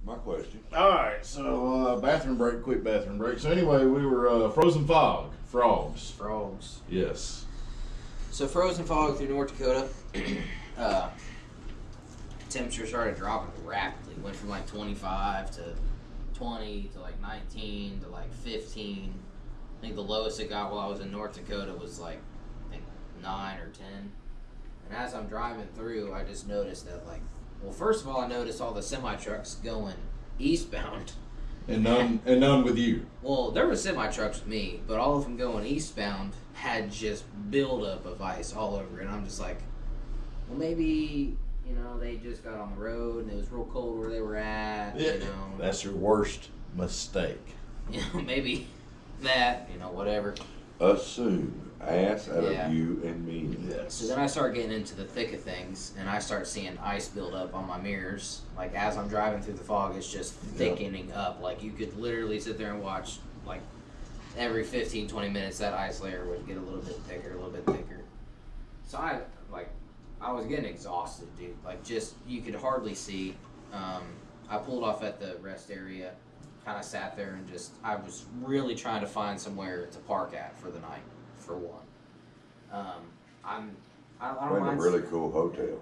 my question. All right, so bathroom break, quick bathroom break. So anyway, we were frozen frogs. Yes. So frozen fog through North Dakota. Temperature started dropping rapidly. Went from like 25 to 20 to like 19 to like 15. I think the lowest it got while I was in North Dakota was like, I think 9 or 10. And as I'm driving through, I just noticed that well, first of all, I noticed all the semi trucks going eastbound. And none with you. Well, there were semi trucks with me, but all of them going eastbound had just buildup of ice all over, and I'm just like, well, maybe they just got on the road and it was real cold where they were at. That's your worst mistake. Maybe that. Whatever. Assume ass out of you and me. Yes. So then I start getting into the thick of things, and I start seeing ice build up on my mirrors. Like as I'm driving through the fog, it's just thickening up. Like you could literally sit there and watch, like every 15, 20 minutes, that ice layer would get a little bit thicker, a little bit thicker. So I was getting exhausted, dude. Like just, you could hardly see. I pulled off at the rest area, kind of sat there and I was really trying to find somewhere to park at for the night, for one. I don't mind. A really cool hotel.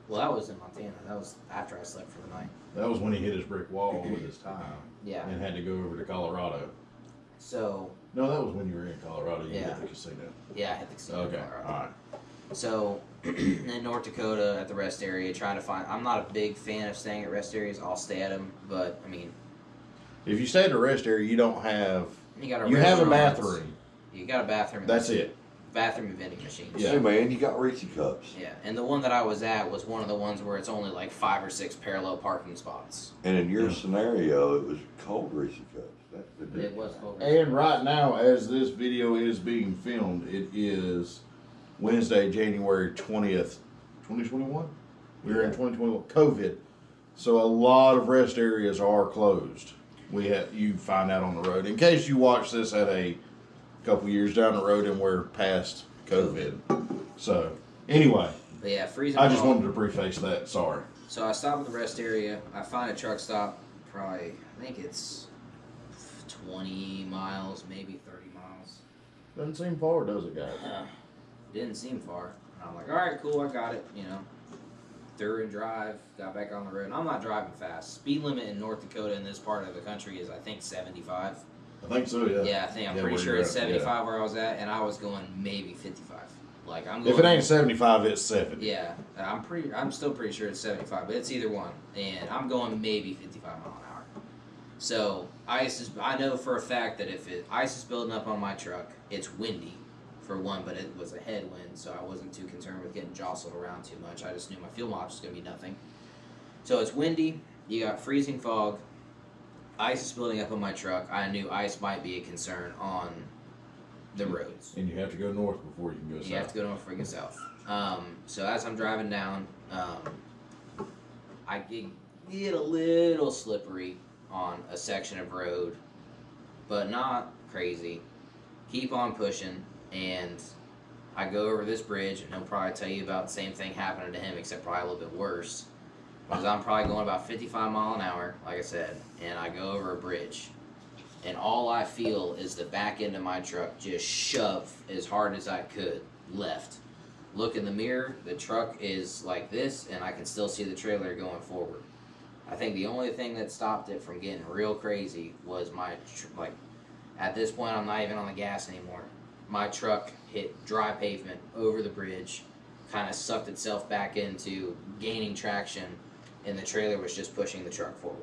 Well, that was in Montana. That was after I slept for the night. That was when he hit his brick wall with his time. Yeah. And had to go over to Colorado. So. No, that was when you were in Colorado. You hit the casino. Yeah, I hit the casino in Colorado. All right. So, in North Dakota at the rest area, trying to find. I'm not a big fan of staying at rest areas. I'll stay at them, but I mean. If you stay at a rest area, you don't have. You have a bathroom. You got a bathroom. That's it. Bathroom and vending machines. Yeah, hey man, you got Reese cups. Yeah, and the one that I was at was one of the ones where it's only like 5 or 6 parallel parking spots. And in your scenario, it was cold Reese cups. It was cold. And right now, as this video is being filmed, it is Wednesday, January 20th, 2021? We're in 2021. COVID. So a lot of rest areas are closed. You find out on the road. In case you watch this at a couple years down the road and we're past COVID. So, anyway. But yeah, freezing. I just wanted to preface that. Sorry. So I stop at the rest area. I find a truck stop. Probably, I think it's 20 miles, maybe 30 miles. Doesn't seem far, does it, guys? Didn't seem far. And I'm like, all right, cool, I got it. Through and drive, got back on the road. And I'm not driving fast. Speed limit in North Dakota in this part of the country is, I think, 75. I think so, yeah. Yeah, I'm pretty sure it's 75 where I was at, and I was going maybe 55. Like I'm going. If it ain't 75, it's 70. Yeah, I'm still pretty sure it's 75, but it's either one, and I'm going maybe 55 mile an hour. So I know for a fact that if ice is building up on my truck, it's windy, for one, but it was a headwind, so I wasn't too concerned with getting jostled around too much. I just knew my fuel mileage was going to be nothing. So it's windy. You got freezing fog. Ice is building up on my truck. I knew ice might be a concern on the roads. And you have to go north before you can go south. You have to go north before you can go south. So as I'm driving down, I get a little slippery on a section of road, but not crazy. Keep on pushing, and I go over this bridge, and he'll probably tell you about the same thing happening to him, except probably a little bit worse. Because I'm probably going about 55 mile an hour, like I said, and I go over a bridge. And all I feel is the back end of my truck just shove as hard as I could left. Look in the mirror, the truck is like this, and I can still see the trailer going forward. I think the only thing that stopped it from getting real crazy was at this point I'm not even on the gas anymore. My truck hit dry pavement over the bridge, kind of sucked itself back into gaining traction, and the trailer was just pushing the truck forward.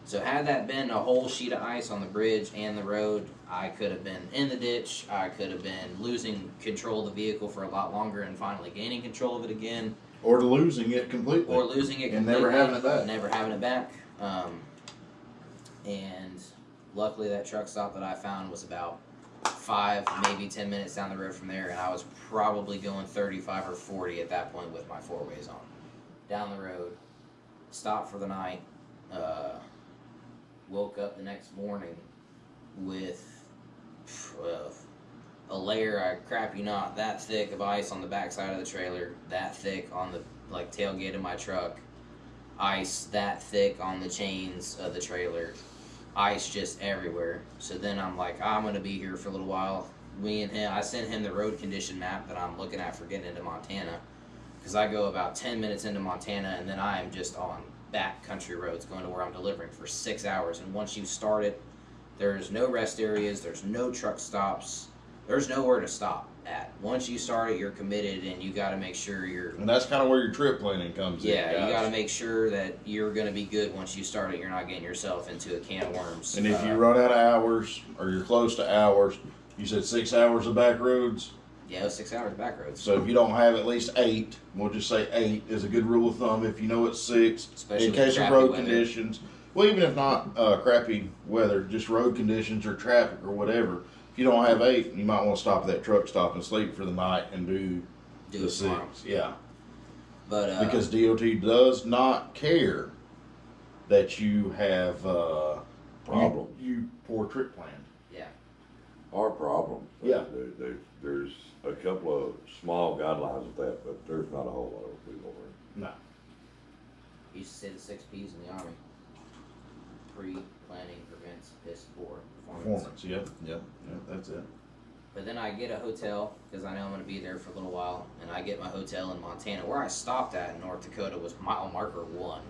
So had that been a whole sheet of ice on the bridge and the road, I could have been in the ditch, I could have been losing control of the vehicle for a lot longer and finally gaining control of it again. Or losing it completely. And never having it back. Never having it back. And luckily that truck stop that I found was about 5, maybe 10 minutes down the road from there, and I was probably going 35 or 40 at that point with my 4-ways on. Down the road, stopped for the night, woke up the next morning with a layer, I crap you not, that thick of ice on the backside of the trailer, that thick on the tailgate of my truck. ice that thick on the chains of the trailer, ice just everywhere. So then I'm like, I'm gonna be here for a little while. Me and him, I sent him the road condition map that I'm looking at for getting into Montana, because I go about 10 minutes into Montana and then I am just on back country roads going to where I'm delivering for 6 hours. And once you start it, there's no rest areas, there's no truck stops, there's nowhere to stop at. Once you start it, you're committed, and you got to make sure you're... And that's kind of where your trip planning comes in, Yeah, you got to make sure that you're going to be good once you start it. You're not getting yourself into a can of worms. And if you run out of hours, or you're close to hours, you said 6 hours of back roads? Yeah, it was 6 hours of back roads. So if you don't have at least 8, we'll just say 8 is a good rule of thumb. If you know it's 6, Especially in case with of road crappy weather. conditions. Well, even if not crappy weather, just road conditions or traffic or whatever. If you don't have 8, you might want to stop at that truck stop and sleep for the night and do the it 6. tomorrow. Yeah. But, Because DOT does not care that you have Problem. you poor trip plan. yeah. Our problem. Yeah. There's a couple of small guidelines with that, but there's not a whole lot of people there. No. You used to say the 6 P's in the Army. Pre-planning prevents piss poor performance. Performance, yep, that's it. But then I get a hotel, because I know I'm going to be there for a little while, and I get my hotel in Montana. Where I stopped at in North Dakota was mile marker 1.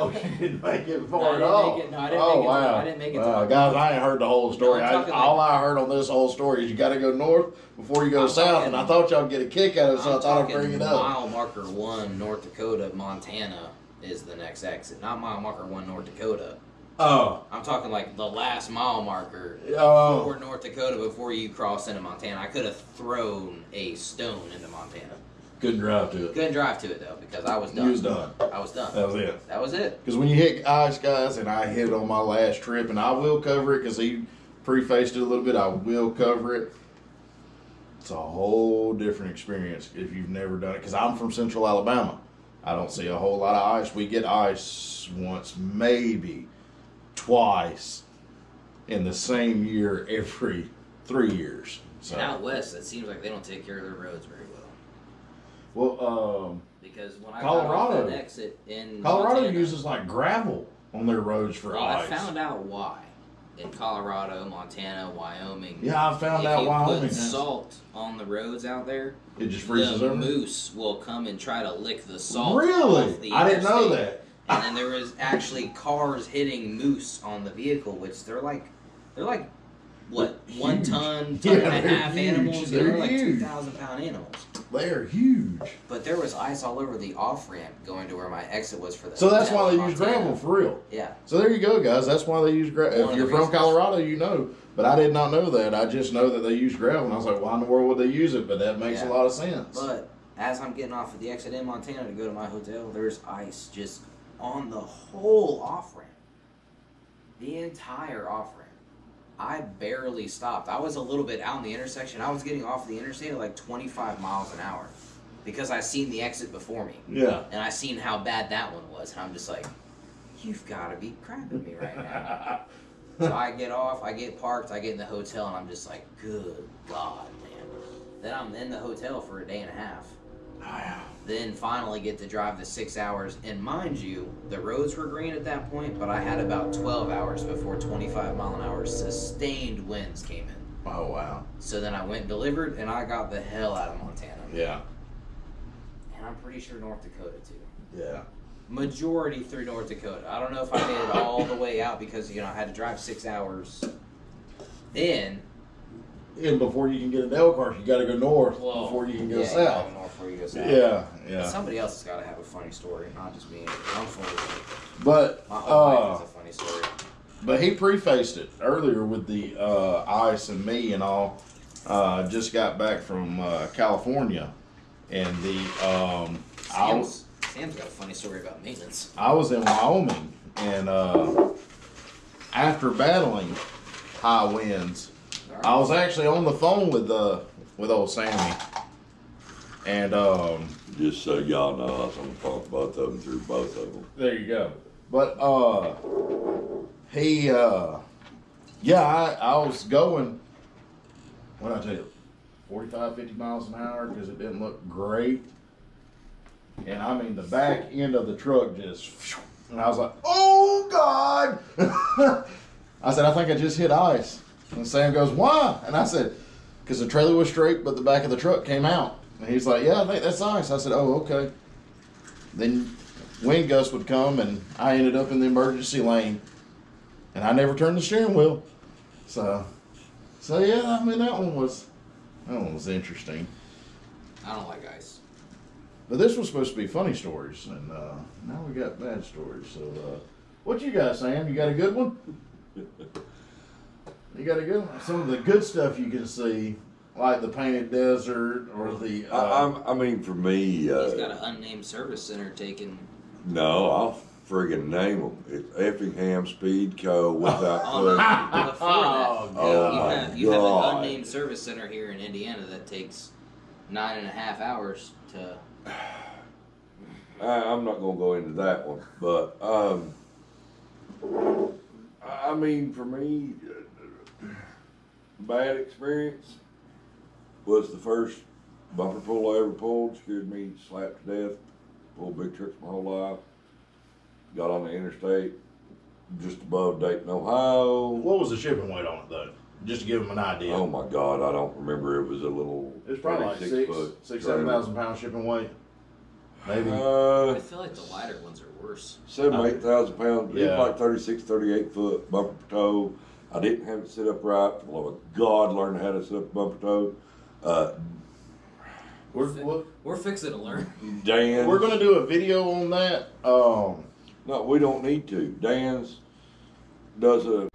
Oh, you didn't make it No, far I at didn't all. make it. No, I didn't Oh, make it. wow. I didn't make it. Wow, guys, I ain't heard the whole story. No, I'm talking All I heard on this whole story is you got to go north before you go I'm south, talking- and I thought y'all would get a kick out of it, so I thought I'd bring it up. Mile marker 1, North Dakota, Montana is the next exit. Not mile marker 1, North Dakota. Oh, I'm talking like the last mile marker Oh. for North Dakota before you cross into Montana. I could have thrown a stone into Montana. couldn't drive to it. Couldn't drive to it though, because I was done. You was done. I was done. That was it. That was it. Because when you hit ice, guys, and I hit it on my last trip, and I will cover it because he prefaced it a little bit, I will cover it. It's a whole different experience if you've never done it. Because I'm from Central Alabama. I don't see a whole lot of ice. We get ice once, maybe twice in the same year every 3 years. So, And out west, it seems like they don't take care of their roads very well. well, Because when I Colorado- got off that exit in Colorado Montana, uses like gravel on their roads for well, ice. I found out why. In Colorado, Montana, Wyoming. Yeah, I found out If Wyoming you put has- salt on the roads out there, It just freezes the over. moose will come and try to lick the salt. Really? Off the I didn't know interstate. that. And then there was actually cars hitting moose on the vehicle, which they're like what, Huge. 1 ton, Yeah, ton and a they're half huge. animals. They're They're like huge. 2,000-pound animals. They're huge. But there was ice all over the off ramp going to where my exit was for the. So that's hotel why in they use Montana. gravel for real. Yeah. So there you go, guys. That's why they use gravel. One If of you're the from reasons. Colorado, you know. But I did not know that. I just know that they use gravel. And I was like, why in the world would they use it? But that makes a Yeah. lot of sense. But as I'm getting off at the exit in Montana to go to my hotel, there's ice just on the whole off ramp. The entire off ramp. I barely stopped. I was a little bit out in the intersection. I was getting off the interstate at like 25 miles an hour because I seen the exit before me. Yeah. And I seen how bad that one was. And I'm just like, you've got to be crapping me right now. So I get off, I get parked, I get in the hotel, and I'm just like, good God, man. Then I'm in the hotel for a day and a half. Then finally get to drive the 6 hours. And mind you, the roads were green at that point, but I had about 12 hours before 25-mile-an-hour sustained winds came in. Oh, wow. So then I went and delivered, and I got the hell out of Montana. Yeah. And I'm pretty sure North Dakota, too. Yeah. Majority through North Dakota. I don't know if I made it all the way out because, I had to drive 6 hours. Then, And before you can get in Elkhart, you got to go north well, before you can go yeah, you gotta south. go north before you go south. Yeah, But yeah. somebody else has got to have a funny story, not just me. I'm full of it. But My whole life is a funny story. But he prefaced it earlier with the ice and me and all. Just got back from California, and Sam's got a funny story about maintenance. I was in Wyoming, and after battling high winds, I was actually on the phone with old Sammy, and Just so y'all know, I was gonna talk both of them through both of them. there you go. But he I was going, what did I tell you, 45, 50 miles an hour because it didn't look great. and I mean the back end of the truck just, and I was like, oh God! I said, I think I just hit ice. And Sam goes, why? And I said, because the trailer was straight, but the back of the truck came out. And he's like, yeah, I think that's ice. I said, oh, okay. Then wind gust would come, and I ended up in the emergency lane, and I never turned the steering wheel. So yeah, I mean that one was interesting. I don't like ice. But this was supposed to be funny stories, and now we got bad stories. So what you got, Sam? You got a good one? You got a good one? Some of the good stuff you can see, like the painted desert or the. I mean, for me, He's got an unnamed service center taking. no, I'll friggin' name them. It's Effingham Speed Co. without Oh, question. no, before that, Oh, you my have God. an unnamed service center here in Indiana that takes 9.5 hours to. I'm not gonna go into that one, but I mean, for me, bad experience was the first bumper pull I ever pulled. Scared me slap to death. Pulled big trucks my whole life. Got on the interstate just above Dayton, Ohio. What was the shipping weight on it though? Just to give them an idea. Oh my God, I don't remember. It was a little. It was probably like 36-foot 7,000 pound shipping weight. Maybe. I feel like the lighter ones are worse. 8,000 pounds. Yeah. It's like 36, 38 foot bumper toe. I didn't have it set up right. For the love of God, learned how to set up a bumper toe. We're fixing to learn. Dan. We're gonna do a video on that. No, we don't need to. Dan's does a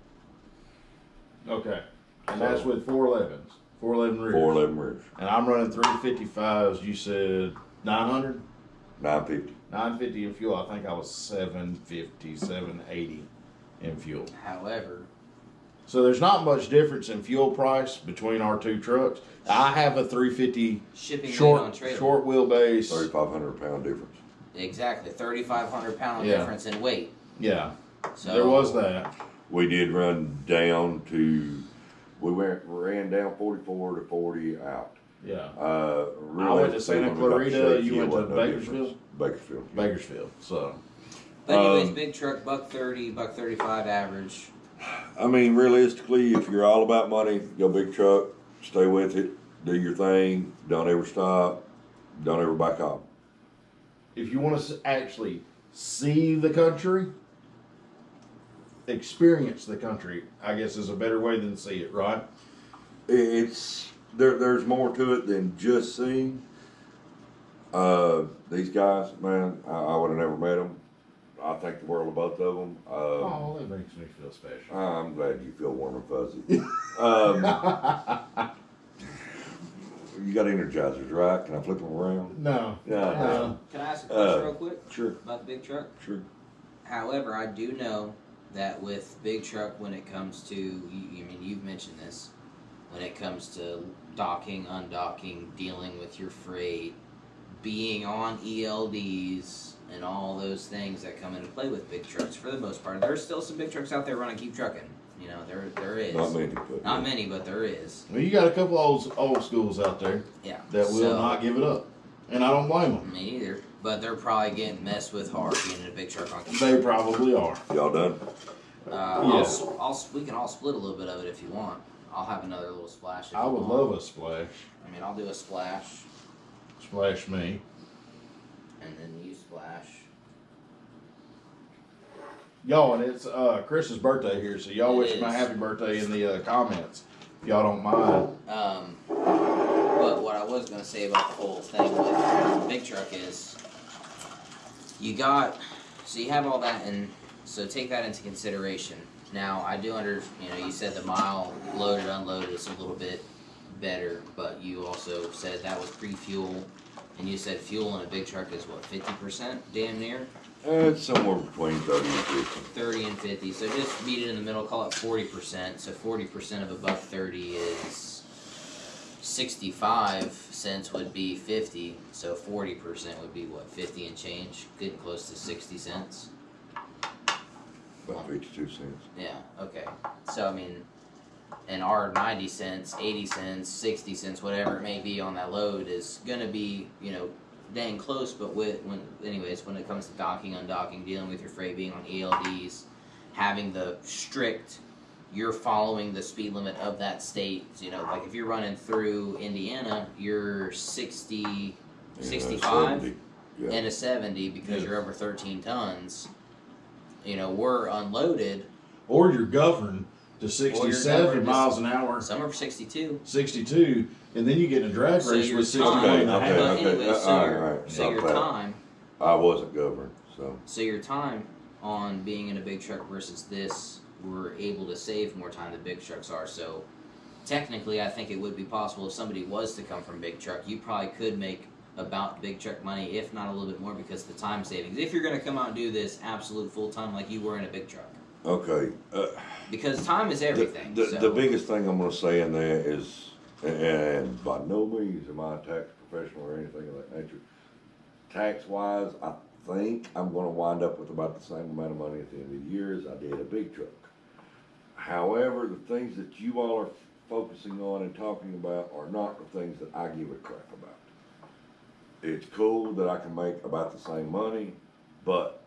Okay. And that's with 411s. 411 rears. 411 rears. And I'm running 355s. You said 900? 950. 950 in fuel. I think I was 750, 780 in fuel. However, So there's not much difference in fuel price between our two trucks. I have a 350 shipping weight short on trailer. short wheelbase. 3,500 pound difference. Exactly, 3,500 pound Yeah. difference in weight. Yeah. So There was that. We did run down to, ran down 44 to 40 out. Yeah. Really, I went to Santa when we got Clarita, shaky, you it went to wasn't no Bakersfield? difference. Bakersfield. Yeah. Bakersfield. So But anyways, Um, big truck, $130, $135 average. I mean, realistically, if you're all about money, go big truck, stay with it, do your thing, don't ever stop, don't ever back off. if you want to actually see the country, experience the country, I guess is a better way than see it, right? It's there's more to it than just seeing. These guys, man, I would have never met them. I think the world of both of them. Oh, that makes me feel special. I'm glad you feel warm and fuzzy. You got energizers, right? Can I flip them around? No. Yeah. Can I ask a question Uh, real quick Sure, about the big truck? sure. However, I do know that with big truck, when it comes to, you've mentioned this, when it comes to docking, undocking, dealing with your freight, being on ELDs, and all those things that come into play with big trucks, for the most part. There's still some big trucks out there running Keep Trucking. You know, there is. Not many, but Not many, but there is. Well, you got a couple old schools out there Yeah. that will So- not give it up, and I don't blame them. Me either. But they're probably getting messed with hard being in a big truck on Keep They probably are. Y'all done? Yes. We can all split a little bit of it if you want. I'll have another little splash. If I you would want. love a splash. I mean, I'll do a splash, Splash me. and then you splash. Y'all, and it's Chris's birthday here, so y'all It wish him a is. happy birthday in the comments. If y'all don't mind. But what I was gonna say about the whole thing with big truck is, you have all that, and so take that into consideration. Now, I do you said the mile loaded, unloaded is a little bit better, but you also said that was pre-fuel, and you said fuel in a big truck is what, 50%, damn near? It's somewhere between 30 and 50. 30 and 50, so just meet it in the middle, call it 40%, so 40% of a $1.30 is 65 cents would be 50, so 40% would be what, 50 and change, getting close to 60 cents. About 52 cents. Yeah, okay. So, I mean, and our 90 cents, 80 cents, 60 cents, whatever it may be on that load is going to be, dang close, but when it comes to docking, undocking, dealing with your freight being on ELDs, having the strict, you're following the speed limit of that state. You know, like if you're running through Indiana, you're 60, 65, 70, yeah. and a 70 because you're over 13 tons. You know, we're unloaded. Or you're governed to 67 miles an hour. Some are 62. 62, and then you get in a drag race with 61 and a half. But anyway, so your that. time. I wasn't governed, so. So your time on being in a big truck versus this, we're able to save more time than big trucks are. So technically, I think it would be possible if somebody was to come from big truck, you probably could make about big truck money, if not a little bit more, because of the time savings. If you're going to come out and do this absolute full time like you were in a big truck. Okay. Because time is everything. The biggest thing I'm going to say in there is, and by no means am I a tax professional or anything of that nature, tax-wise, I think I'm going to wind up with about the same amount of money at the end of the year as I did a big truck. However, the things that you all are focusing on and talking about are not the things that I give a crap about. It's cool that I can make about the same money, but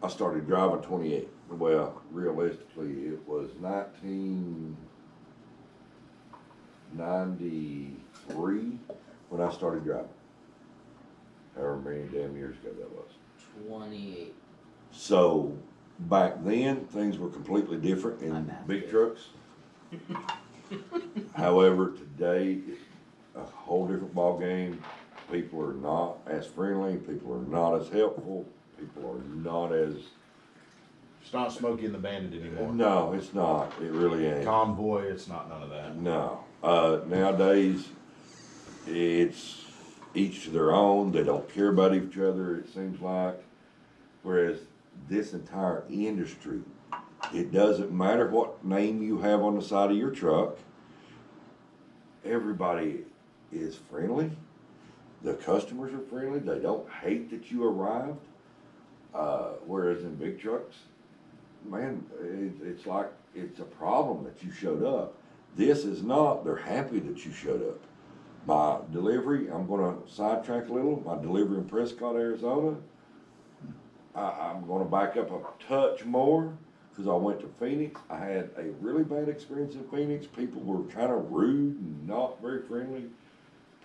I started driving 28. Well, realistically, it was 1993 when I started driving. However many damn years ago that was. 28. So, back then, things were completely different in big trucks. However, today, it's a whole different ball game. People are not as friendly. People are not as helpful. People are not as... It's not Smokey and the Bandit anymore. No, it's not. It really ain't. Convoy, it's not none of that. No. Nowadays, it's each to their own. They don't care about each other, it seems like. Whereas this entire industry, it doesn't matter what name you have on the side of your truck. Everybody is friendly. The customers are friendly. They don't hate that you arrived. Whereas in big trucks, man, it's like it's a problem that you showed up. This is not. They're happy that you showed up. My delivery, I'm going to sidetrack a little. My delivery in Prescott, Arizona, I'm going to back up a touch more because I went to Phoenix. I had a really bad experience in Phoenix. People were kind of rude and not very friendly.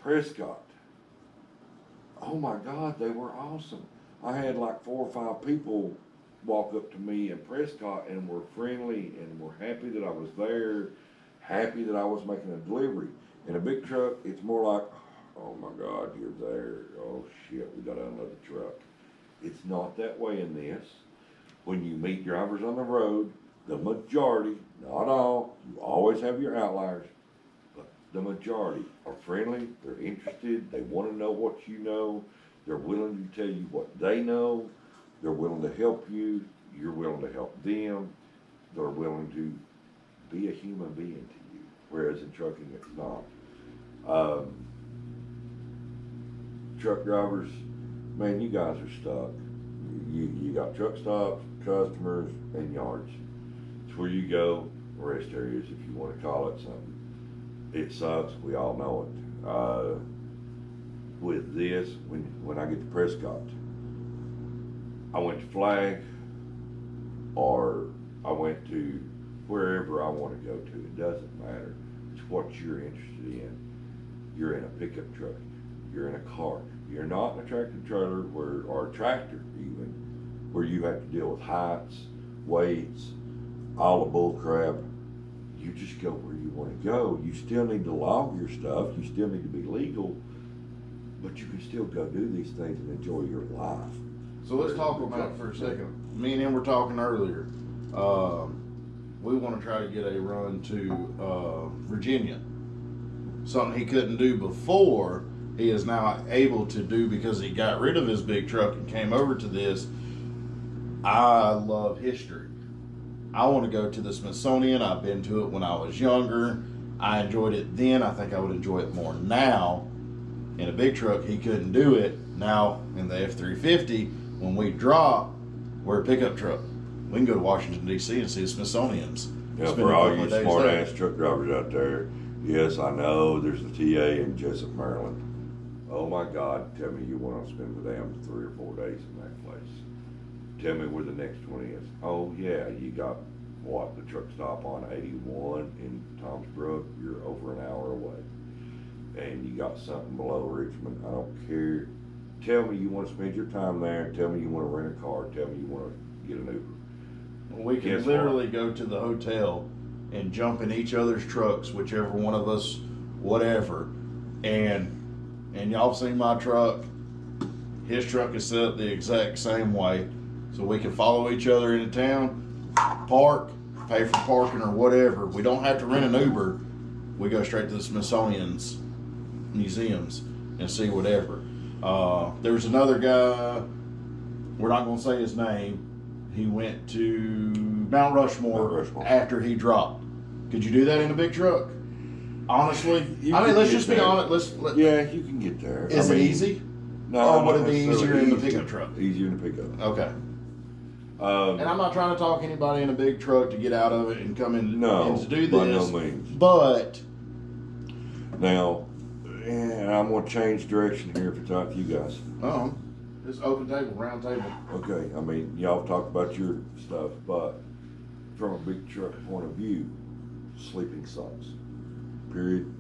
Prescott, oh my God, they were awesome. I had like 4 or 5 people walk up to me in Prescott and were friendly and were happy that I was there, happy that I was making a delivery. In a big truck, it's more like, oh my God, you're there. Oh shit, we got to unload the truck. It's not that way in this. When you meet drivers on the road, the majority, not all, you always have your outliers, but the majority are friendly, they're interested, they want to know what you know, they're willing to tell you what they know, they're willing to help you, you're willing to help them, they're willing to be a human being to you, whereas in trucking it's not. Truck drivers, man, you guys are stuck. You got truck stops, customers, and yards. It's where you go, rest areas if you want to call it something. It sucks, we all know it. With this, when I get to Prescott, I went to Flag, or I went to wherever I want to go to. It doesn't matter. It's what you're interested in. You're in a pickup truck. You're in a car. You're not in a tractor trailer or a tractor even, where you have to deal with heights, weights, all the bull crap. You just go where you want to go. You still need to log your stuff. You still need to be legal, but you can still go do these things and enjoy your life. So let's talk about it for a second. Me and him were talking earlier. We want to try to get a run to Virginia. Something he couldn't do before, he is now able to do because he got rid of his big truck and came over to this. I love history. I want to go to the Smithsonian. I've been to it when I was younger. I enjoyed it then. I think I would enjoy it more now. In a big truck, he couldn't do it. Now, in the F-350, when we drop, we're a pickup truck. We can go to Washington, D.C. and see the Smithsonian's. Yeah, for all you smart-ass truck drivers out there, yes, I know there's the TA in Jessup, Maryland. Oh my God, tell me you want to spend the damn 3 or 4 days in that place. Tell me where the next one is. Oh yeah, you got what, the truck stop on 81 in Tom's Brook, you're over an hour away. And you got something below Richmond, I don't care. Tell me you want to spend your time there, tell me you want to rent a car, tell me you want to get an Uber. We can Guess literally what? go to the hotel and jump in each other's trucks, whichever one of us, whatever. And y'all have seen my truck. His truck is set up the exact same way. So we can follow each other into town, park, pay for parking or whatever. We don't have to rent an Uber. We go straight to the Smithsonian's museums and see whatever. There's another guy, we're not going to say his name. He went to Mount Rushmore after he dropped. Could you do that in a big truck? Honestly, I mean, let's just be honest. Yeah, you can get there. Is it easy? No, or would it be easier in the pickup truck? Easier in the pickup. Okay. And I'm not trying to talk anybody in a big truck to get out of it and come in and to do this. By no means. But now, and I'm going to change direction here if it's all right with you guys. It's open table, round table. Okay, I mean, y'all talked about your stuff, but from a big truck point of view, sleeping sucks. Period.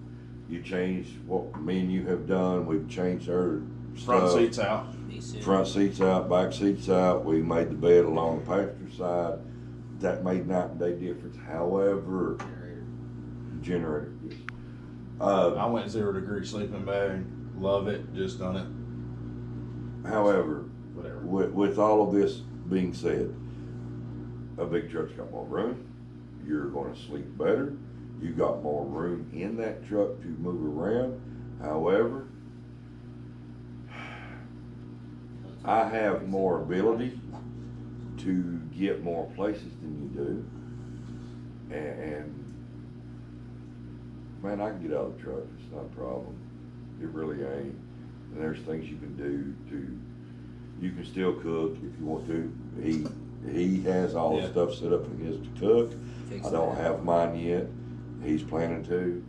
You changed what me and you have done. We've changed our Front stuff. seats out. Front seats out, back seats out. We made the bed along the passenger side. That made night and day difference. However, generator. I went 0 degree sleeping bag. Love it. Just done it. However, Whatever. with all of this being said, a big truck's got more room. You're going to sleep better. You got more room in that truck to move around. However, I have more ability to get more places than you do. And man, I can get out of the truck. It's not a problem. It really ain't. And there's things you can do you can still cook if you want to. He has all the stuff set up in his to cook. I don't have mine yet. He's planning to.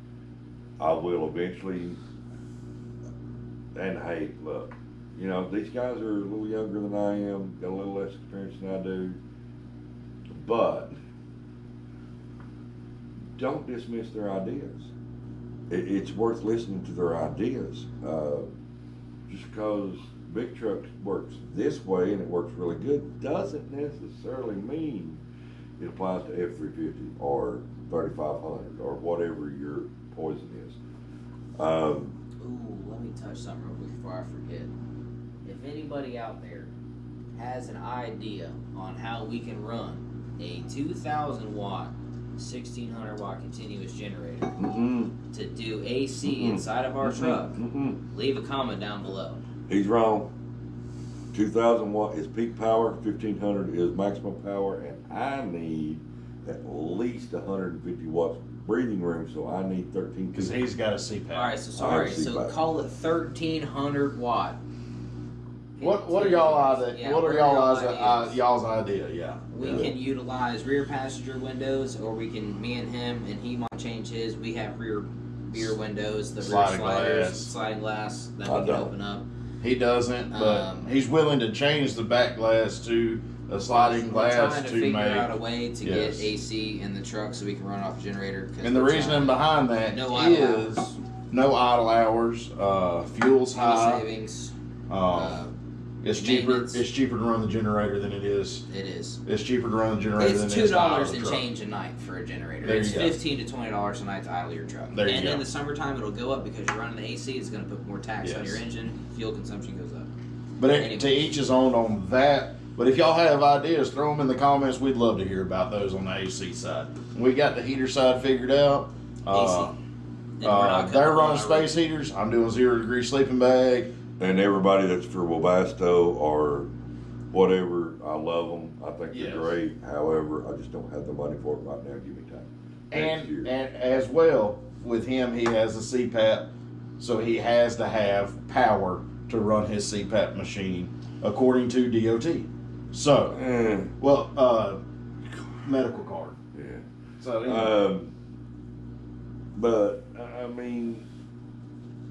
I will eventually. And hey, look, you know, these guys are a little younger than I am, got a little less experience than I do. But don't dismiss their ideas. It's worth listening to their ideas. Just because big truck works this way and it works really good doesn't necessarily mean it applies to F-350 or 3500 or whatever your poison is. Ooh, let me touch something real quick before I forget. If anybody out there has an idea on how we can run a 2,000 watt, 1,600 watt continuous generator to do AC inside of our truck, leave a comment down below. He's wrong. 2,000 watt is peak power, 1,500 is maximum power, and I need at least 150 watts breathing room, so I need 13. Because he's got a CPAP. All right, so call it 1,300 watt. What are y'all idea? What are y'all's idea? Yeah. We can utilize rear passenger windows, or we can, me and him, and he might change his. We have rear windows, the rear sliders, sliding glass that we can open up. He doesn't, but he's willing to change the back glass to a sliding glass We're trying to figure make out a way to get AC in the truck so we can run off a generator. And the reasoning behind that is no idle hours, fuel's high. Savings. It's cheaper. It's cheaper to run the generator than it is. It is. It's cheaper to run the generator than it is. It's $2 and change a night for a generator. It's $15 to $20 a night to idle your truck. There you go. In the summertime, it'll go up because you're running the AC. It's going to put more tax on your engine. Fuel consumption goes up. But to each his own on that. But if y'all have ideas, throw them in the comments. We'd love to hear about those on the AC side. We got the heater side figured out. They're running space heaters. I'm doing 0 degree sleeping bag. And everybody that's for Webasto or whatever, I love them. I think they're great. However, I just don't have the money for it right now. Give me time. And as well, with him, he has a CPAP, so he has to have power to run his CPAP machine, according to DOT. So, medical card. Yeah. So, but I mean,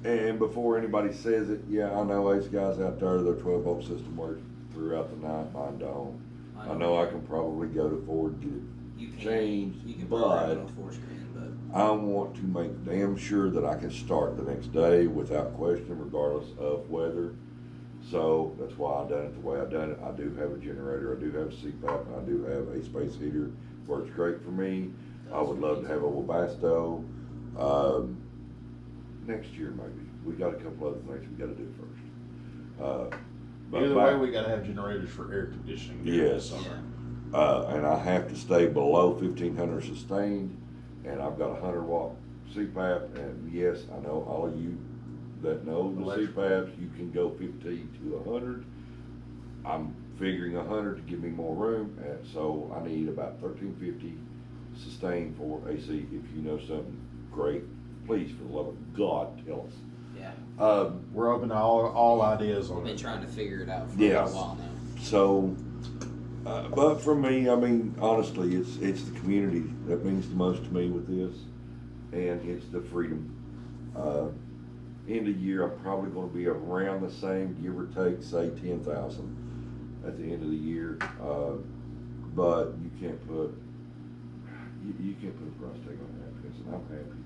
And before anybody says it, yeah, I know these guys out there, their 12-volt system works throughout the night. Mine don't. I know I can probably go to Ford and get it changed, You can but program it on 4-screen, but I want to make damn sure that I can start the next day without question, regardless of weather. So that's why I done it the way I done it. I do have a generator, I do have a CPAP, and I do have a space heater. Works great for me. I would love to have a Webasto. Next year maybe. We got a couple other things we got to do first. But Either way, we got to have generators for air conditioning. Yes. Summer. And I have to stay below 1500 sustained, and I've got a 100-watt CPAP. And yes, I know all of you that know the CPAPs, you can go 50 to 100. I'm figuring 100 to give me more room, and so I need about 1350 sustained for AC. If you know something great, please, for the love of God, tell us. yeah. We're open to all ideas on We've been it. trying to figure it out for Yeah. a while now. So, but for me, I mean, honestly, it's the community that means the most to me with this, and it's the freedom. End of year, I'm probably going to be around the same, give or take, say 10,000 at the end of the year. But you can't put a price tag on happiness, and I'm happy.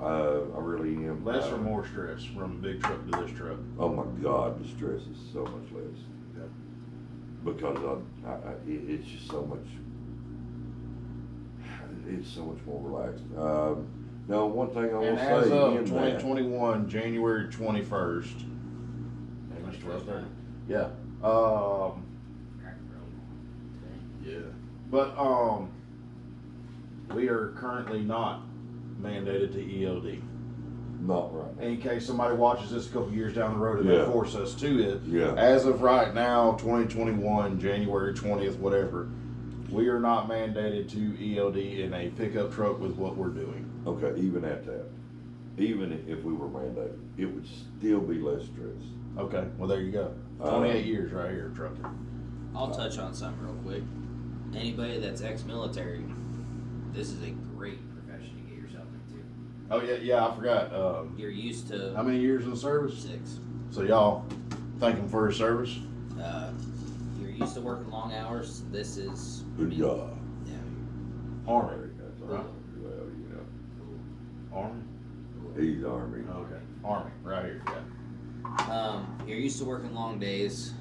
I really am. Less or more stress from big truck to this truck? Oh my God, the stress is so much less. Yeah. Because it's just so much. It's so much more relaxed. Now, one thing I will And say as of in 2021, January 21st. It's 12:30. Yeah. Yeah. But we are currently not mandated to ELD. not right now. In case somebody watches this a couple years down the road and Yeah. they force us to it. Yeah. As of right now, 2021, January 20th, whatever, we are not mandated to ELD in a pickup truck with what we're doing. Okay, even at that, even if we were mandated, it would still be less stress. Okay, well there you go. 28 years right here, trucking. I'll touch on something real quick. Anybody that's ex-military, this is a great profession to get yourself into. Oh yeah, I forgot. You're used to How many years in the service? 6. So y'all thank him for his service. You're used to working long hours. This is Good job. Yeah. Army. Well, you know, Army? he's Army. Okay. Army, right here, yeah. You're used to working long days.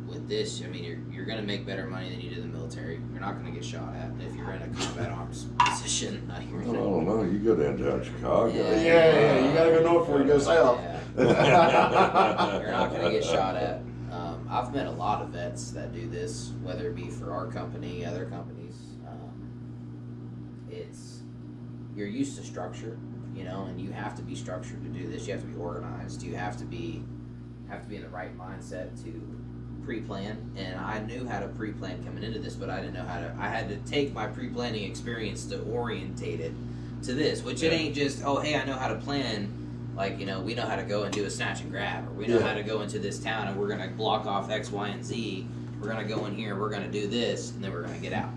With this, I mean, you're going to make better money than you did in the military. You're not going to get shot at if you're in a combat arms position. You're I don't know. You go downtown Chicago. Yeah, you gotta go north before you go south. Yeah. You're not going to get shot at. I've met a lot of vets that do this, whether it be for our company, other companies. You're used to structure, you know, and you have to be structured to do this. You have to be organized. You have to be in the right mindset to pre-plan. And I knew how to pre-plan coming into this, but I didn't know how to. I had to take my pre-planning experience to orientate it to this, which it ain't just, oh, hey, I know how to plan. Like, you know, we know how to go and do a snatch and grab, or we know how to go into this town and we're going to block off X, Y, and Z. We're going to go in here, we're going to do this, and then we're going to get out.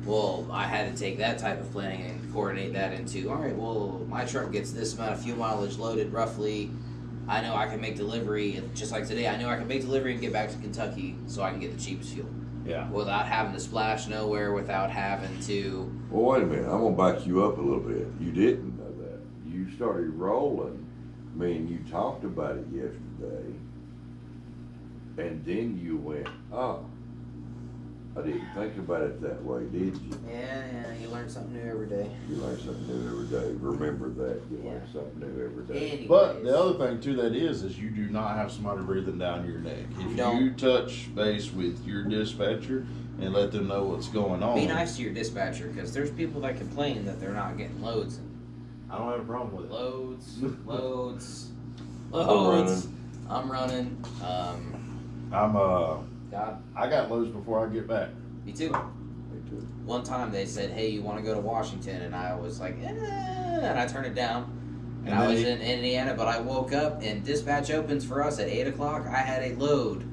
Well, I had to take that type of planning and coordinate that into, all right, well, my truck gets this amount of fuel mileage loaded roughly. I know I can make delivery, just like today, I know I can make delivery and get back to Kentucky so I can get the cheapest fuel. Yeah. Without having to splash nowhere, without having to... Well, wait a minute. I'm going to back you up a little bit. You didn't know that. You started rolling. I mean, you talked about it yesterday. And then you went, oh, I didn't think about it that way, did you? Yeah, you learn something new every day. You learn something new every day. Remember that. You learn something new every day. Anyways, But the other thing to that is you do not have somebody breathing down your neck. If you touch base with your dispatcher and let them know what's going on. be nice to your dispatcher, because there's people that complain that they're not getting loads. I don't have a problem with it. Loads. I'm running. God, I got loads before I get back. me too. Me too. One time they said, hey, you want to go to Washington? And I was like, and I turned it down. And I was in Indiana, but I woke up and dispatch opens for us at 8 o'clock. I had a load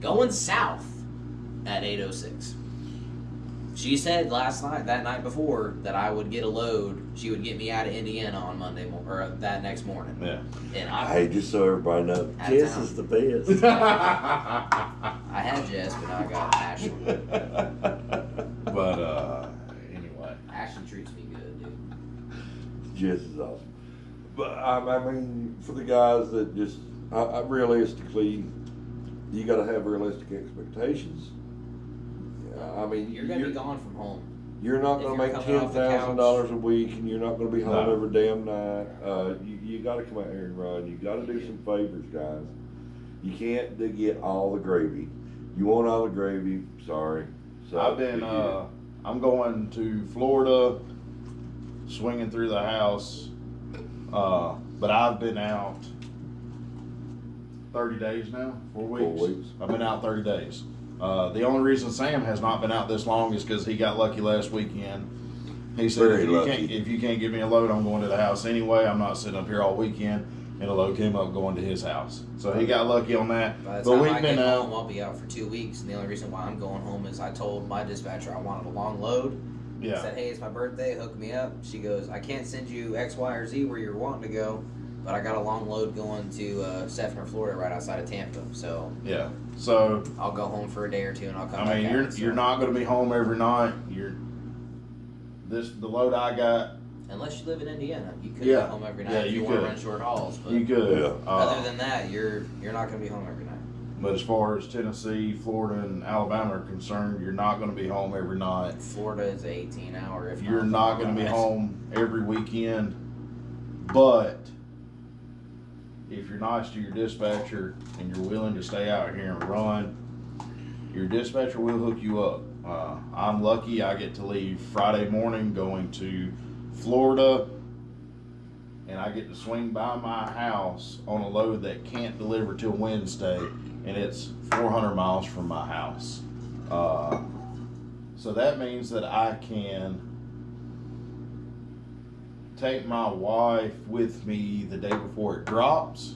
going south at 8:06. She said that night before, that I would get a load. She would get me out of Indiana on Monday or that next morning. Yeah. And Hey, just so everybody knows, Out of Jess town. is the best. I had Jess, but now I got Ashley. But anyway. Ashley treats me good, dude. Jess is awesome. But I mean, for the guys that just, realistically, you got to have realistic expectations. I mean, You're gonna be gone from home. You're not If going you're to make coming off the $10,000 a week, and you're not going to be home No. every damn night. You got to come out here and run. You got to do some favors, guys. You can't get all the gravy. You want all the gravy? Sorry. So I've been. I'm going to Florida, swinging through the house. But I've been out 30 days now. 4 weeks. 4 weeks. I've been out 30 days. The only reason Sam has not been out this long is because he got lucky last weekend. He said, Very lucky. if you can't give me a load, I'm going to the house anyway. I'm not sitting up here all weekend. And a load came up going to his house. So he got lucky on that. By the But time we've I been get out. home, I'll be out for 2 weeks. And the only reason why I'm going home is I told my dispatcher I wanted a long load. I Yeah. said, hey, it's my birthday, hook me up. She goes, I can't send you X, Y, or Z where you're wanting to go, but I got a long load going to Seffner, Florida, right outside of Tampa. So Yeah. So I'll go home for a day or two, and I'll come I back mean, out. you're not going to be home every night. The load I got. Unless you live in Indiana, you could Yeah. be home every night Yeah, if you you want to could. run short hauls. But You could. Yeah. other than that, you're not going to be home every night. But as far as Tennessee, Florida, and Alabama are concerned, you're not going to be home every night. Florida is 18-hour. If You're not going to be home every weekend. But if you're nice to your dispatcher and you're willing to stay out here and run, your dispatcher will hook you up. I'm lucky I get to leave Friday morning going to Florida, and I get to swing by my house on a load that can't deliver till Wednesday, and it's 400 miles from my house. So that means that I can take my wife with me the day before it drops,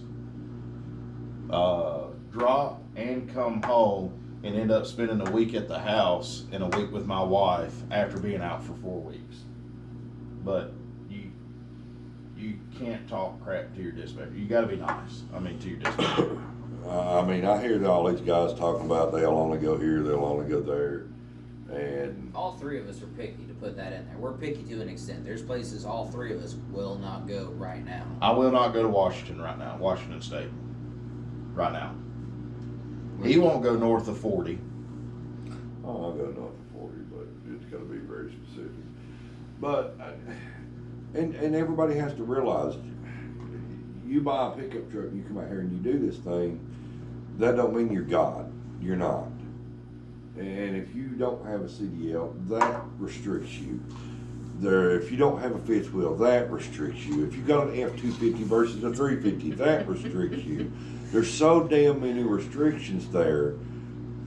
drop and come home, and end up spending a week at the house and a week with my wife after being out for 4 weeks. But you can't talk crap to your dispatcher. You got to be nice. I mean, to your dispatcher. I mean, I hear all these guys talking about they'll only go here, they'll only go there, and All three of us are picky to put that in there. We're picky to an extent. There's places all three of us will not go right now. I will not go to Washington right now, Washington State, right now. He won't go north of 40. I'll go north of 40, but it's got to be very specific. But, and everybody has to realize, you buy a pickup truck, you come out here and you do this thing, that don't mean you're God. You're not. And if you don't have a CDL, that restricts you. If you don't have a fifth wheel, that restricts you. If you got an F-250 versus a 350, that restricts you. There's so damn many restrictions there.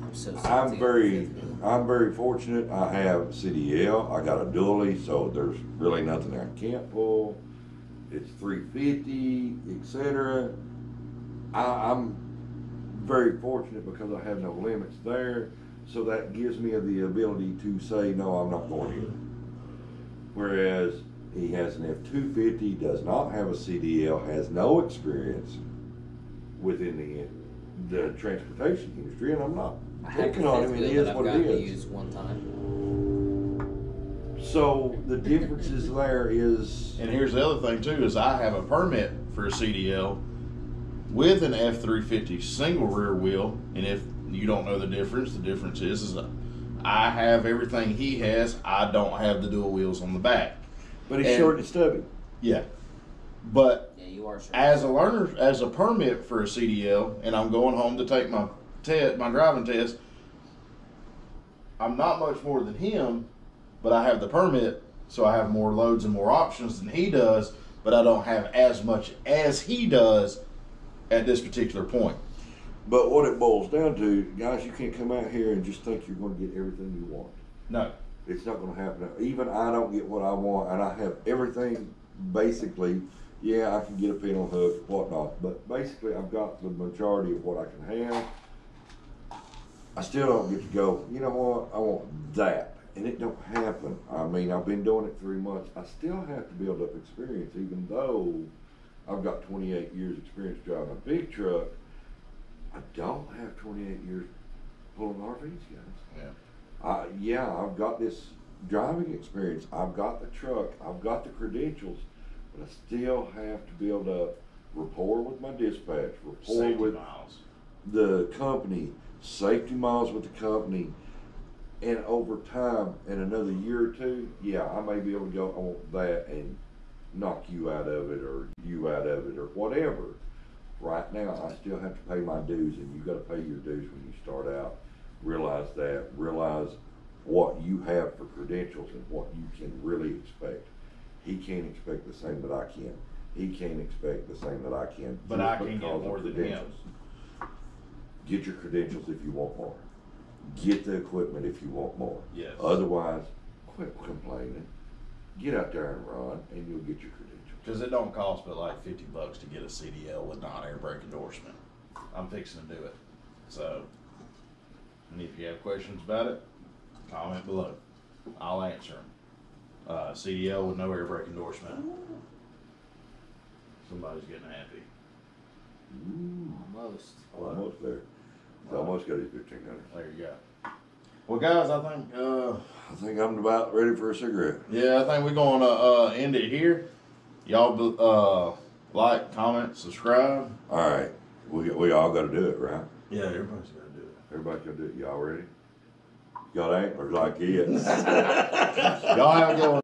I'm so I'm very fortunate. I have CDL. I got a dually, so there's really nothing I can't pull. It's 350, etc. I'm very fortunate because I have no limits there, so that gives me the ability to say no, I'm not going here. Whereas he has an F-250, does not have a CDL, has no experience within the transportation industry, and I'm not I had picking on him. It is that I've what gotten it to is. use one time. So the differences there is, And here's the other thing too, is I have a permit for a CDL with an F-350 single rear wheel, and if you don't know the difference is I have everything he has. I don't have the dual wheels on the back. but he's And- short and stubby. Yeah. But Yeah, you are sure. as a learner, as a permit for a CDL, and I'm going home to take my driving test, I'm not much more than him, but I have the permit, so I have more loads and more options than he does, but I don't have as much as he does at this particular point. But what it boils down to, guys, you can't come out here and just think you're going to get everything you want. No. It's not going to happen. Even I don't get what I want, and I have everything basically. Yeah, I can get a pedal hook, whatnot, but basically I've got the majority of what I can have. I still don't get to go, you know what, I want that. And it don't happen. I mean, I've been doing it 3 months. I still have to build up experience, even though I've got 28 years experience driving a big truck. I don't have 28 years pulling RVs, guys. Yeah. I've got this driving experience. I've got the truck. I've got the credentials, but I still have to build up rapport with my dispatch, rapport Safety with miles. the company, safety miles with the company. And over time, in another year or two, yeah, I may be able to go on that and knock you out of it or you out of it or whatever. Right now, I still have to pay my dues, and you got to pay your dues when you start out. Realize that. Realize what you have for credentials and what you can really expect. He can't expect the same that I can. He can't expect the same that I can. But just I can because get of more than him. credentials. Get your credentials if you want more. Get the equipment if you want more. Yes. Otherwise, quit complaining. Get out there and run, and you'll get your credentials. Because it don't cost but like $50 to get a CDL with non-air brake endorsement. I'm fixing to do it. So, and if you have questions about it, comment below. I'll answer them. CDL with no air brake endorsement. Somebody's getting happy. Ooh, Almost. almost there. He's almost got his 1500. There you go. Well, guys, I think I'm about ready for a cigarette. I think we're going to end it here. Y'all like, comment, subscribe. All right, we all got to do it, right? Yeah, everybody's got to do it. Everybody got to do it. Y'all ready? Got antlers like it. Y'all have a good one.